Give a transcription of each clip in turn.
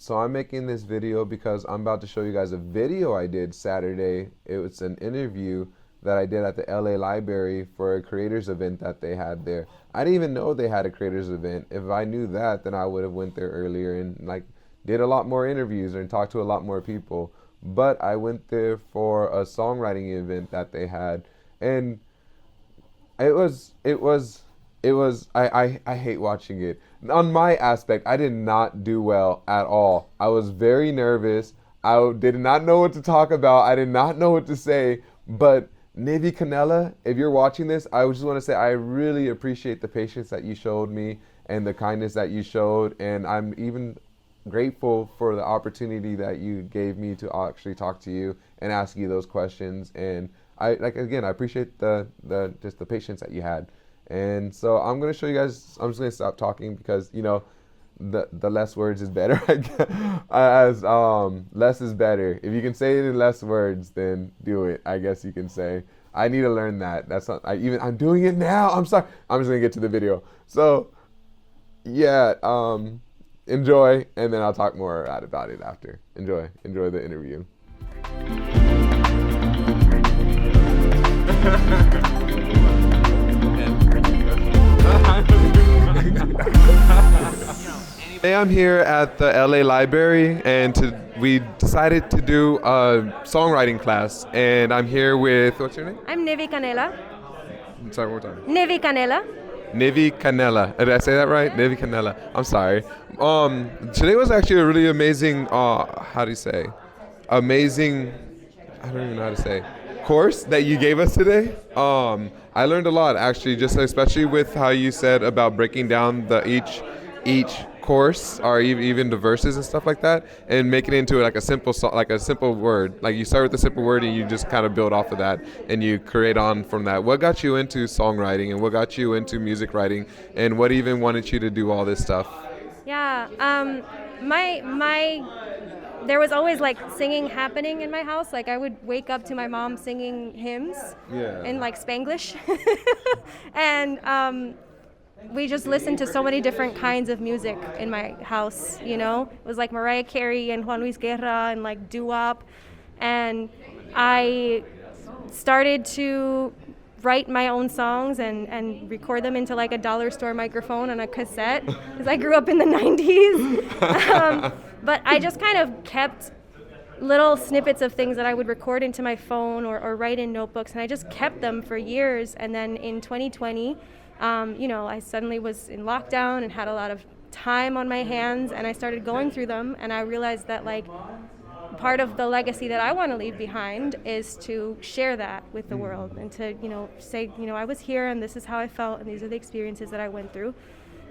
So I'm making this video because I'm about to show you guys a video I did Saturday. It was an interview that I did at the LA Library for a creators event that they had there. I didn't even know they had a creators event. If I knew that, then I would have went there earlier and like did a lot more interviews and talked to a lot more people. But I went there for a songwriting event that they had, and I hate watching it. On my aspect, I did not do well at all. I was very nervous. I did not know what to talk about. I did not know what to say. But Nivi Canela, if you're watching this, I just want to say I really appreciate the patience that you showed me and the kindness that you showed. And I'm even grateful for the opportunity that you gave me to actually talk to you and ask you those questions. And I appreciate the just the patience that you had. And so I'm gonna show you guys. I'm just gonna stop talking because the less words is better. As less is better. If you can say it in less words, then do it. I guess you can say. I need to learn that. That's not. I'm doing it now. I'm sorry. I'm just gonna get to the video. So yeah. Enjoy, and then I'll talk more about it after. Enjoy the interview. Today I'm here at the LA Library, and we decided to do a songwriting class. And I'm here with, what's your name? I'm Nivi Canela. Sorry, one more time. Nivi Canela. Nivi Canela. Did I say that right? Nivi Canela. I'm sorry. Today was actually a really amazing, how do you say? Amazing, I don't even know how to say, course that you gave us today. I learned a lot actually, just especially with how you said about breaking down each course or even the verses and stuff like that, and make it into like a simple word. Like you start with a simple word and you just kind of build off of that and you create on from that. What got you into songwriting and what got you into music writing, and what even wanted you to do all this stuff? Yeah. My there was always like singing happening in my house. Like I would wake up to my mom singing hymns in like Spanglish, and we just listened to so many different kinds of music in my house. It was like Mariah Carey and Juan Luis Guerra and like doo-wop, and I started to write my own songs and record them into like a dollar store microphone on a cassette because I grew up in the 90s. But I just kind of kept little snippets of things that I would record into my phone or write in notebooks, and I just kept them for years. And then in 2020, I suddenly was in lockdown and had a lot of time on my hands, and I started going through them, and I realized that like part of the legacy that I want to leave behind is to share that with the world and to, say, I was here and this is how I felt and these are the experiences that I went through.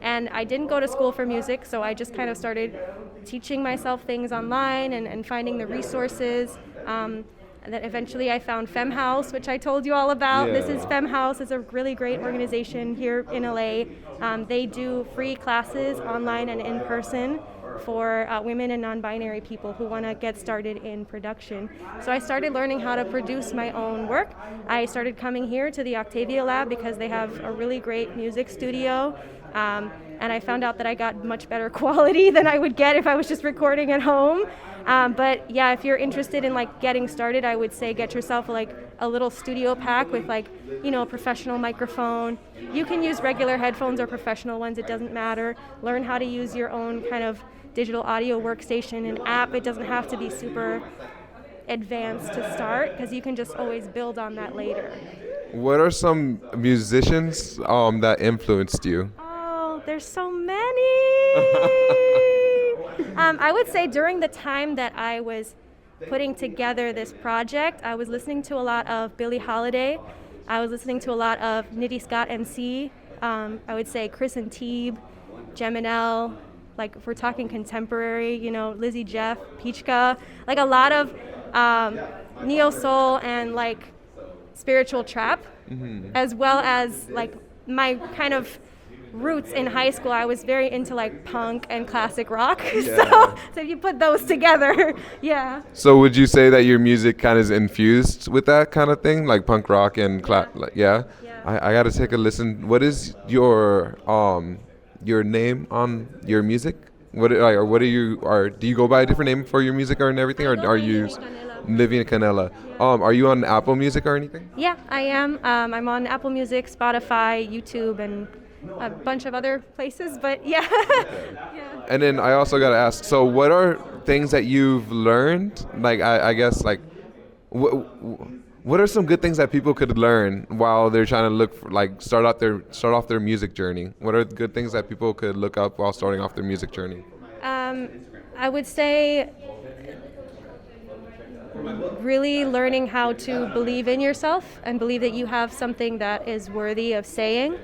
And I didn't go to school for music, so I just kind of started teaching myself things online and finding the resources. And then eventually I found Fem House, which I told you all about. Yeah. This is Fem House. It's a really great organization here in LA. They do free classes online and in person for women and non-binary people who want to get started in production. So I started learning how to produce my own work. I started coming here to the Octavia Lab because they have a really great music studio. And I found out that I got much better quality than I would get if I was just recording at home. But yeah, if you're interested in like getting started, I would say get yourself like a little studio pack with like, a professional microphone. You can use regular headphones or professional ones, it doesn't matter. Learn how to use your own kind of digital audio workstation and app. It doesn't have to be super advanced to start because you can just always build on that later. What are some musicians that influenced you? Oh, there's so many. I would say during the time that I was putting together this project, I was listening to a lot of Billie Holiday. I was listening to a lot of Nitty Scott MC. I would say Chris and Teeb, Geminel. Like if we're talking contemporary, Lizzie Jeff, Peachka, like a lot of neo soul and like spiritual trap, as well as like my kind of roots in high school. I was very into like punk and classic rock. Yeah. So if you put those together, yeah. So would you say that your music kind of is infused with that kind of thing, like punk rock and yeah? I got to take a listen. What is your name on your music? What are you? Do you go by a different name for your music and everything, I or go are by you Nivi Canela. Nivi Canela? Are you on Apple Music or anything? Yeah, I am. I'm on Apple Music, Spotify, YouTube, and a bunch of other places. But yeah, yeah. And then I also gotta ask. So, what are things that you've learned? Like, I guess, like, what what are some good things that people could learn while they're trying to look for, like, start off their music journey? What are the good things that people could look up while starting off their music journey? Um, I would say really learning how to believe in yourself and believe that you have something that is worthy of saying.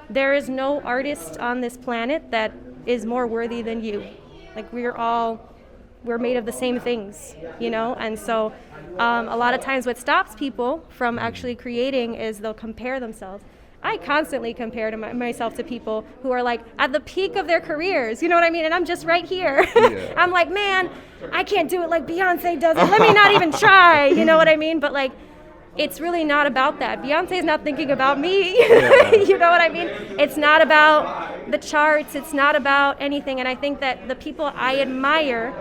There is no artist on this planet that is more worthy than you. Like we're made of the same things, you know? And so a lot of times what stops people from actually creating is they'll compare themselves. I constantly compare myself to people who are like at the peak of their careers, you know what I mean? And I'm just right here. Yeah. I'm like, man, I can't do it like Beyonce does it. Let me not even try, you know what I mean? But like, it's really not about that. Beyonce's not thinking about me, you know what I mean? It's not about the charts. It's not about anything. And I think that the people I admire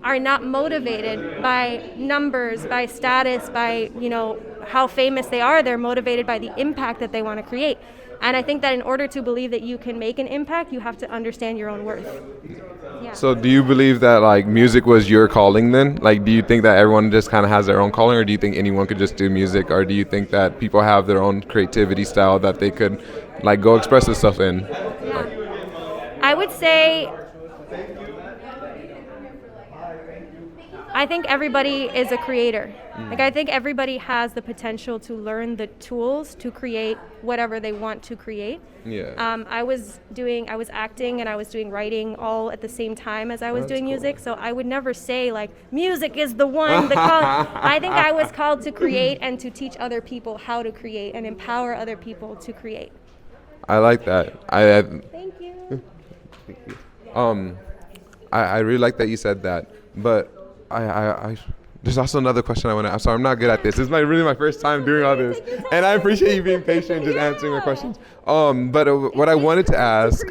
are not motivated by numbers, by status, by, you know, how famous they are. They're motivated by the impact that they want to create. And I think that in order to believe that you can make an impact, you have to understand your own worth. Yeah. So, do you believe that like music was your calling then? Like, do you think that everyone just kind of has their own calling, or do you think anyone could just do music, or do you think that people have their own creativity style that they could like go express themselves in? Yeah. I would say I think everybody is a creator. Like I think everybody has the potential to learn the tools to create whatever they want to create. Yeah. I was acting and I was doing writing all at the same time as I was That's doing cool. music. So I would never say like music is the one. I think I was called to create and to teach other people how to create and empower other people to create. I like that. I Thank you. I really like that you said that, but I there's also another question I want to ask. Sorry, I'm not good at this. This is really my first time doing all this, and I appreciate you being patient and just answering my questions. But what I wanted to ask.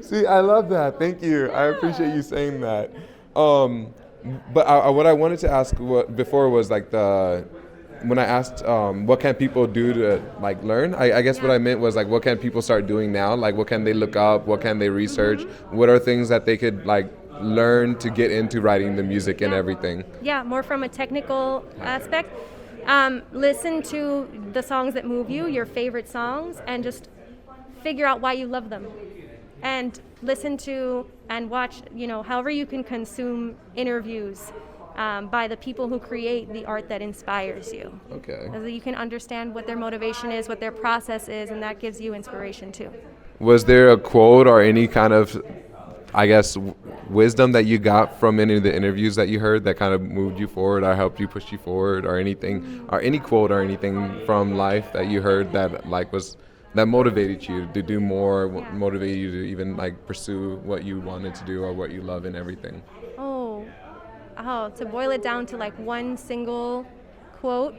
See, I love that. Thank you. I appreciate you saying that. But what I wanted to ask before was like when I asked what can people do to like learn, I guess what I meant was like what can people start doing now? Like what can they look up? What can they research? What are things that they could like learn to get into writing the music and everything? Yeah, more from a technical aspect. Listen to the songs that move you, your favorite songs, and just figure out why you love them. And listen to and watch, you know, however you can consume interviews by the people who create the art that inspires you. Okay. So that you can understand what their motivation is, what their process is, and that gives you inspiration too. Was there a quote or any kind of, I guess, wisdom that you got from any of the interviews that you heard that kind of moved you forward or helped you push you forward, or anything, or any quote or anything from life that you heard that like that motivated you to do more, motivated you to even like pursue what you wanted to do or what you love and everything? Oh, to boil it down to like one single quote,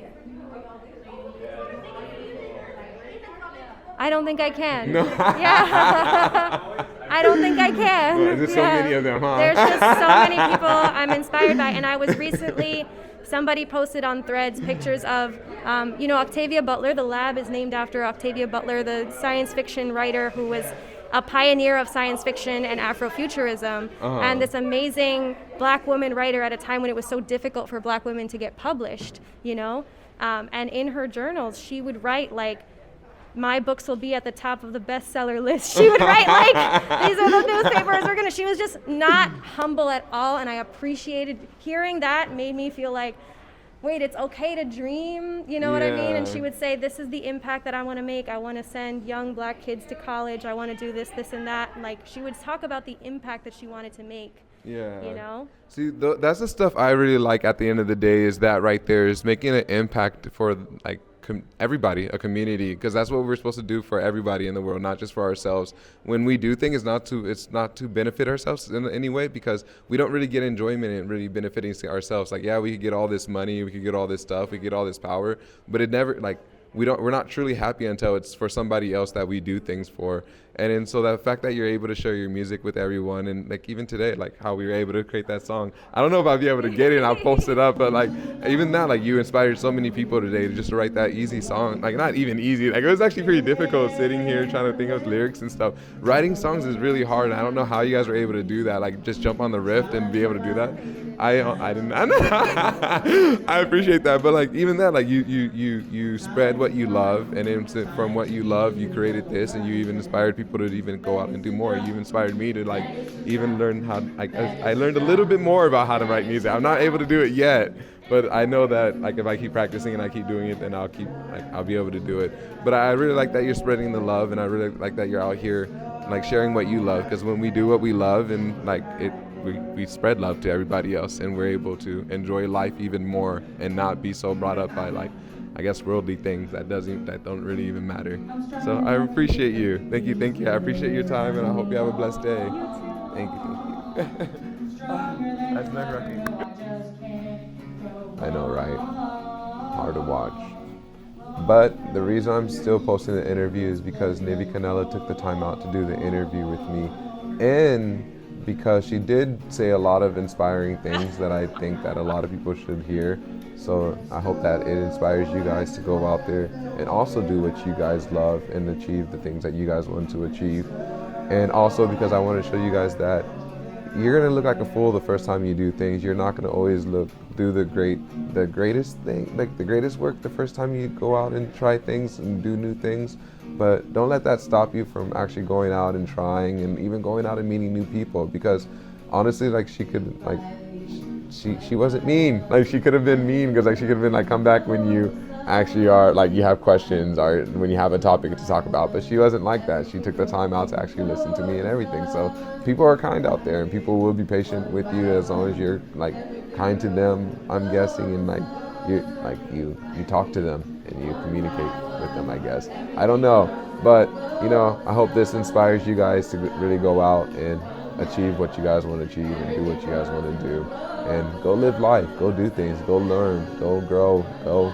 I don't think I can. No. Yeah. I don't think I can. Well, there's so many of them, huh? There's just so many people I'm inspired by. And I was recently, somebody posted on Threads pictures of, you know, Octavia Butler. The lab is named after Octavia Butler, the science fiction writer who was a pioneer of science fiction and Afrofuturism, and this amazing black woman writer at a time when it was so difficult for black women to get published, you know? And in her journals, she would write like, my books will be at the top of the bestseller list. She would write like, these are the newspapers she was just not humble at all, and I appreciated hearing that. Made me feel like, wait, it's okay to dream, you know what I mean? And she would say, this is the impact that I want to make. I want to send young black kids to college. I want to do this, this, and that. And like, she would talk about the impact that she wanted to make. Yeah. You know? See, that's the stuff I really like at the end of the day, is that right there is making an impact for like everybody, a community, because that's what we're supposed to do for everybody in the world, not just for ourselves. When we do things, it's not to benefit ourselves in any way, because we don't really get enjoyment in really benefiting ourselves. Like, yeah, we could get all this money, we could get all this stuff, we could get all this power, but it never, like, we're not truly happy until it's for somebody else that we do things for. And then so the fact that you're able to share your music with everyone, and like even today, like how we were able to create that song. I don't know if I'll be able to get it and I'll post it up, but like even that, like you inspired so many people today to just write that easy song. Like not even easy, like it was actually pretty difficult sitting here trying to think of lyrics and stuff. Writing songs is really hard, and I don't know how you guys were able to do that. Like just jump on the riff and be able to do that. I didn't. I appreciate that, but like even that, like you spread what you love, and then from what you love, you created this, and you even inspired people to even go out and do more. You inspired me to like even learn how. Like I learned a little bit more about how to write music. I'm not able to do it yet, but I know that like if I keep practicing and I keep doing it, then I'll be able to do it. But I really like that you're spreading the love, and I really like that you're out here like sharing what you love, because when we do what we love and like it. We spread love to everybody else, and we're able to enjoy life even more and not be so brought up by like I guess worldly things that don't really even matter. So I appreciate you. Thank you. I appreciate your time, and I hope you have a blessed day. Thank you. That's nerve-wracking. I know, right? Hard to watch. But the reason I'm still posting the interview is because Nivi Canela took the time out to do the interview with me, and because she did say a lot of inspiring things that I think that a lot of people should hear. So I hope that it inspires you guys to go out there and also do what you guys love and achieve the things that you guys want to achieve. And also because I want to show you guys that you're gonna look like a fool the first time you do things. You're not gonna always do the greatest thing, like the greatest work the first time you go out and try things and do new things. But don't let that stop you from actually going out and trying, and even going out and meeting new people. Because honestly, like she wasn't mean. Like she could have been mean, because like she could have been like, come back when you actually are like you have questions or when you have a topic to talk about. But she wasn't like that. She took the time out to actually listen to me and everything. So people are kind out there, and people will be patient with you as long as you're like kind to them, I'm guessing, and you talk to them and you communicate with them, I guess. I don't know, but I hope this inspires you guys to really go out and achieve what you guys want to achieve and do what you guys want to do, and go live life, go do things, go learn, go grow, go.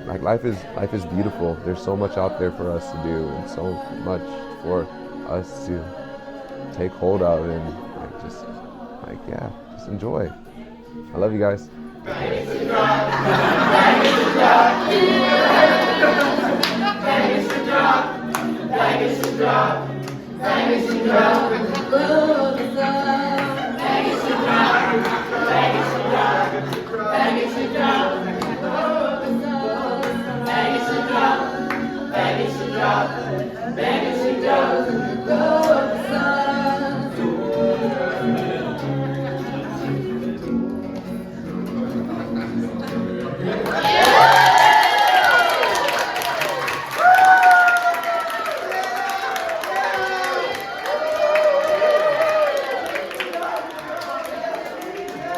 Like life is beautiful. There's so much out there for us to do, and so much for us to take hold of, and just enjoy. I love you guys.